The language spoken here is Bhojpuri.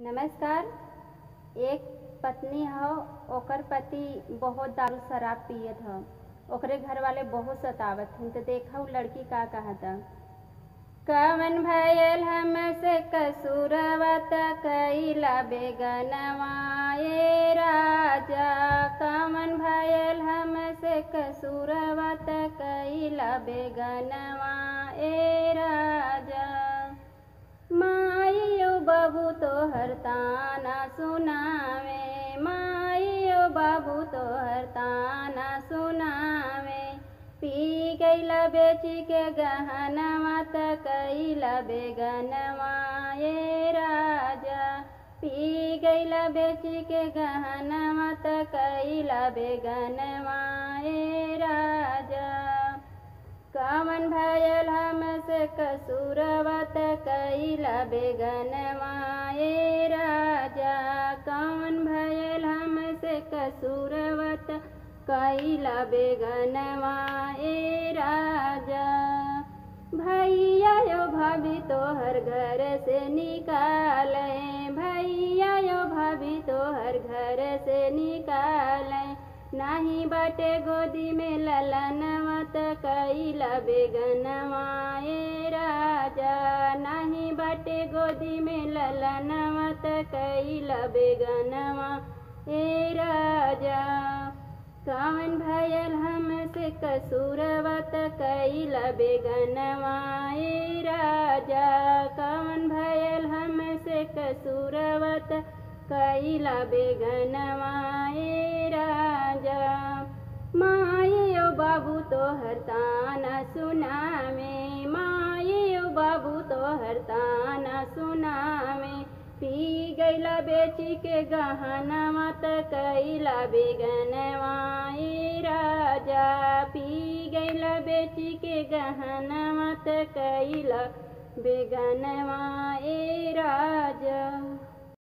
नमस्कार। एक पत्नी ह, ओकर पति बहुत दारू शराब पियत ह। ओकरे घर वाले बहुत सतावत हन। तो देखा उ लड़की का कहता। कवन भयल हमसे कसूरवा त कइला बेगनवा ए राजा। कवन भयल हमसे कसूरवा त कइला बेगनवा ए राजा। माइयो बाबू तोहर ताना सुनावे, माइयो बाबू तोहर ताना सुनावे। पी गइला बेची के गहनवा त कइला बेगनवा ए राजा। पी गइला बेची के गहनवा त कइला बेगनवा ए राजा। कवन भयल हमसे कसूरवा त कइला बेगनवा ए राजा। कवन भयल हमसे कसूरवा त कइला बेगनवा ए राजा। भैया यो भाभी तोहर घर से निकाले, भैया यो भाभी तोहर घर से निकाले। नाही बाटे गोदी में ललनवा त कइला बेगनवा ए राजा। नाही बाटे गोदी में ललनवा त कइला बेगनवा ए राजा। कवन भयल हमसे कसूरवा त कइला बेगनवा ए राजा। कवन भयल हमसे कसूरवा त कइला बेगनवा ए राजा। माइयो बाबू तोहर ताना सुनावे, माइयो बाबू तोहर ताना सुनावे। पी गइला बेची के गहनवा त कइला बेगनवा ए राजा। पी गइला बेची के गहनवा त कइला बेगनवा ए राजा।